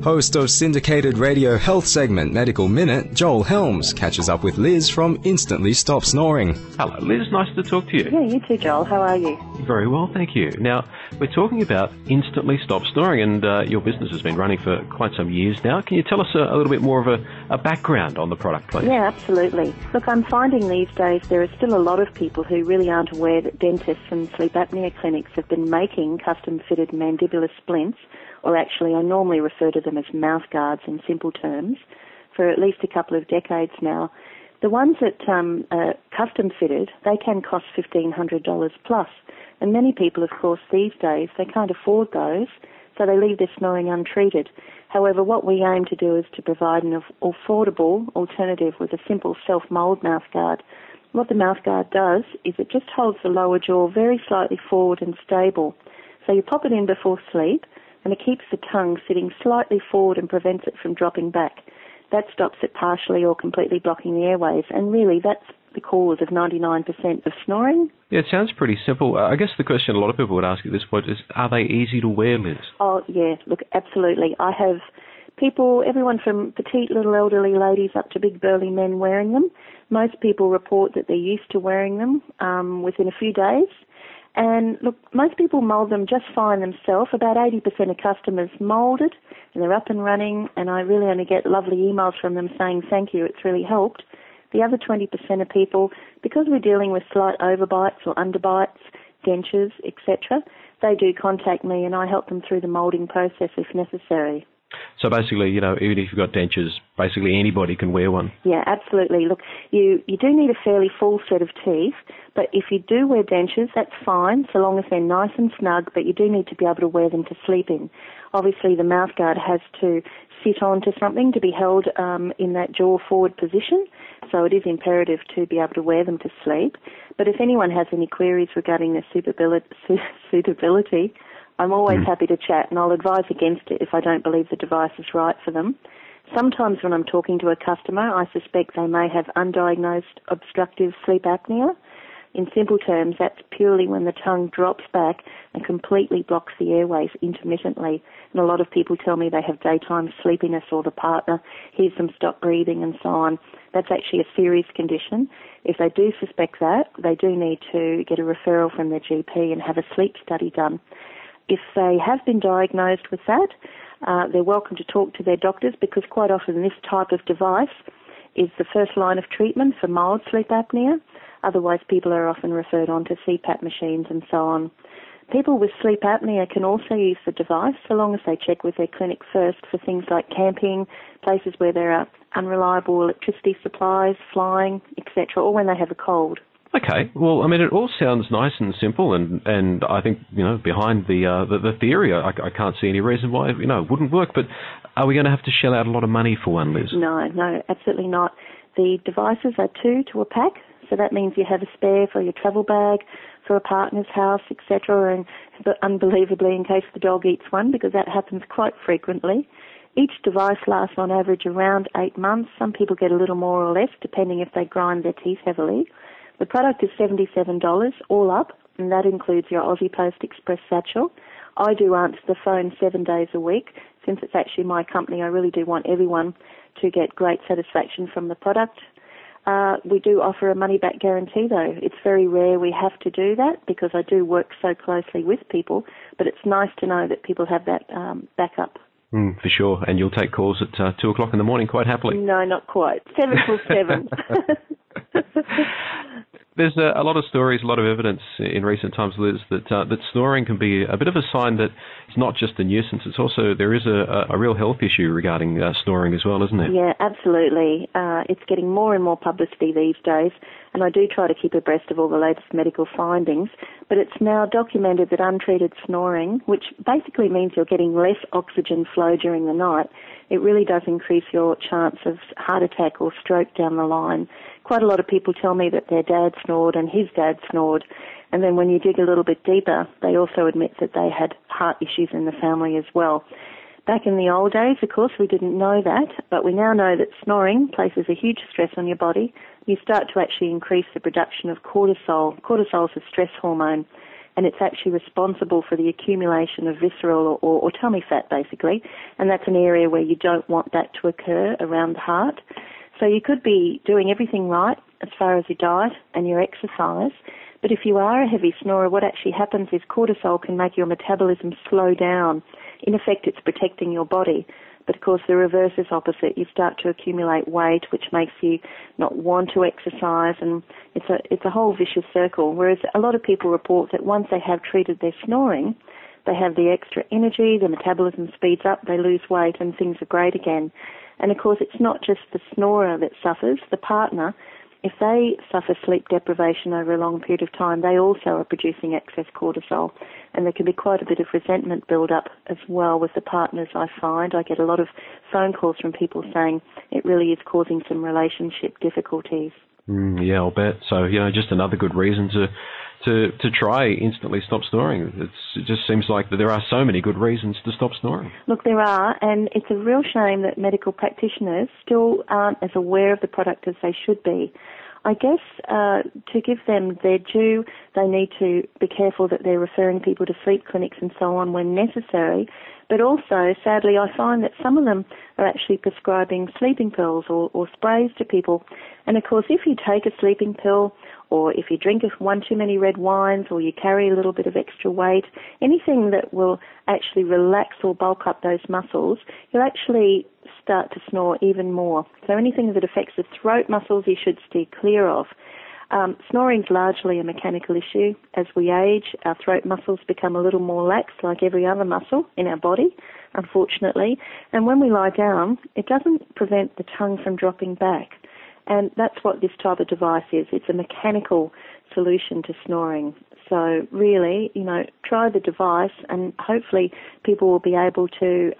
Host of syndicated radio health segment Medical Minute, Joel Helmes catches up with Liz from Instantly Stop Snoring. Hello, Liz. Nice to talk to you. Yeah, you too, Joel. How are you? Very well, thank you. Now, we're talking about Instantly Stop Snoring, and your business has been running for quite some years now. Can you tell us a little bit more of a background on the product, please? Yeah, absolutely. Look, I'm finding these days there are still a lot of people who really aren't aware that dentists and sleep apnea clinics have been making custom-fitted mandibular splints, or actually I normally refer to them as mouth guards in simple terms, for at least a couple of decades now. The ones that are custom-fitted, they can cost $1,500 plus. And many people, of course, these days, they can't afford those, so they leave their snoring untreated. However, what we aim to do is to provide an affordable alternative with a simple self-mould mouthguard. What the mouthguard does is it just holds the lower jaw very slightly forward and stable. So you pop it in before sleep, and it keeps the tongue sitting slightly forward and prevents it from dropping back. That stops it partially or completely blocking the airways, and really that's the cause of 99% of snoring. Yeah, it sounds pretty simple. I guess the question a lot of people would ask at this point is, are they easy to wear, Liz? Oh, yeah, look, absolutely. I have people, everyone from petite little elderly ladies up to big burly men wearing them. Most people report that they're used to wearing them within a few days. And look, most people mould them just fine themselves. About 80% of customers mould it, and they're up and running, and I really only get lovely emails from them saying, thank you, it's really helped. The other 20% of people, because we're dealing with slight overbites or underbites, dentures, etc., they do contact me and I help them through the moulding process if necessary. So basically, you know, even if you've got dentures, basically anybody can wear one. Yeah, absolutely. Look, you do need a fairly full set of teeth, but if you do wear dentures, that's fine, so long as they're nice and snug, but you do need to be able to wear them to sleep in. Obviously, the mouthguard has to sit onto something to be held in that jaw forward position, so it is imperative to be able to wear them to sleep. But if anyone has any queries regarding their suitability, I'm always happy to chat, and I'll advise against it if I don't believe the device is right for them. Sometimes when I'm talking to a customer, I suspect they may have undiagnosed obstructive sleep apnea. In simple terms, that's purely when the tongue drops back and completely blocks the airways intermittently. And a lot of people tell me they have daytime sleepiness or the partner hears them stop breathing and so on. That's actually a serious condition. If they do suspect that, they do need to get a referral from their GP and have a sleep study done. If they have been diagnosed with that, they're welcome to talk to their doctors, because quite often this type of device is the first line of treatment for mild sleep apnea. Otherwise, people are often referred on to CPAP machines and so on. People with sleep apnea can also use the device so long as they check with their clinic first for things like camping, places where there are unreliable electricity supplies, flying, etc., or when they have a cold. Okay, well, I mean, it all sounds nice and simple, and I think, you know, behind the theory, I can't see any reason why, you know, it wouldn't work. But are we going to have to shell out a lot of money for one, Liz? No, absolutely not. The devices are 2 to a pack, so that means you have a spare for your travel bag, for a partner's house, etc., but unbelievably in case the dog eats one, because that happens quite frequently. Each device lasts on average around 8 months. Some people get a little more or less, depending if they grind their teeth heavily. The product is $77 all up, and that includes your Aussie Post Express satchel. I do answer the phone 7 days a week. Since it's actually my company, I really do want everyone to get great satisfaction from the product. We do offer a money-back guarantee, though. It's very rare we have to do that because I do work so closely with people, but it's nice to know that people have that backup. For sure, and you'll take calls at 2 o'clock in the morning quite happily. No, not quite. 7 till 7. There's a lot of stories, a lot of evidence in recent times, Liz, that snoring can be a bit of a sign that it's not just a nuisance. It's also, there is a real health issue regarding snoring as well, isn't it? Yeah, absolutely. It's getting more and more publicity these days, and I do try to keep abreast of all the latest medical findings, but it's now documented that untreated snoring, which basically means you're getting less oxygen flow during the night, it really does increase your chance of heart attack or stroke down the line. Quite a lot of people tell me that their dad snored and his dad snored, and then when you dig a little bit deeper, they also admit that they had heart issues in the family as well. Back in the old days, of course, we didn't know that, but we now know that snoring places a huge stress on your body. You start to actually increase the production of cortisol. Cortisol is a stress hormone. and it's actually responsible for the accumulation of visceral or tummy fat, basically, and that's an area where you don't want that to occur around the heart. So you could be doing everything right as far as your diet and your exercise, but if you are a heavy snorer, what actually happens is cortisol can make your metabolism slow down. In effect, it's protecting your body. But of course, the reverse is opposite. You start to accumulate weight, which makes you not want to exercise, and it's a whole vicious circle. Whereas a lot of people report that once they have treated their snoring, they have the extra energy, their metabolism speeds up, they lose weight, and things are great again. And of course, it's not just the snorer that suffers, the partner. If they suffer sleep deprivation over a long period of time, they also are producing excess cortisol, and there can be quite a bit of resentment build up as well with the partners, I find. I get a lot of phone calls from people saying it really is causing some relationship difficulties. Yeah, I'll bet. So, just another good reason to try Instantly Stop Snoring. It just seems like that there are so many good reasons to stop snoring. Look, there are, and it's a real shame that medical practitioners still aren't as aware of the product as they should be. I guess to give them their due, they need to be careful that they're referring people to sleep clinics and so on when necessary. But also, sadly, I find that some of them are actually prescribing sleeping pills or sprays to people. And of course, if you take a sleeping pill, or if you drink one too many red wines, or you carry a little bit of extra weight, anything that will actually relax or bulk up those muscles, you'll actually start to snore even more. So anything that affects the throat muscles, you should steer clear of. Snoring is largely a mechanical issue. As we age, our throat muscles become a little more lax, like every other muscle in our body, unfortunately. And when we lie down, it doesn't prevent the tongue from dropping back. And that's what this type of device is. It's a mechanical solution to snoring. So really, try the device, and hopefully people will be able to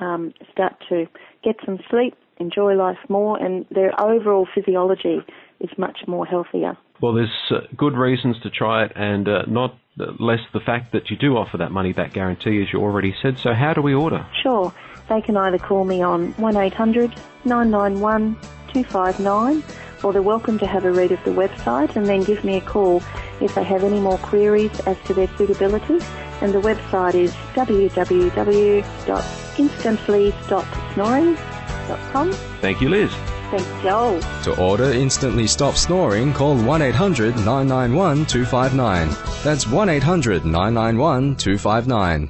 start to get some sleep, enjoy life more, and their overall physiology is much more healthier. Well, there's good reasons to try it, and not less the fact that you do offer that money-back guarantee, as you already said. So how do we order? Sure. They can either call me on 1-800-991-259, or they're welcome to have a read of the website and then give me a call if they have any more queries as to their suitability. And the website is www.instantlystopsnoring.com. Thank you, Liz. Thanks, Joel. To order Instantly Stop Snoring, call 1-800-991-259. That's 1-800-991-259.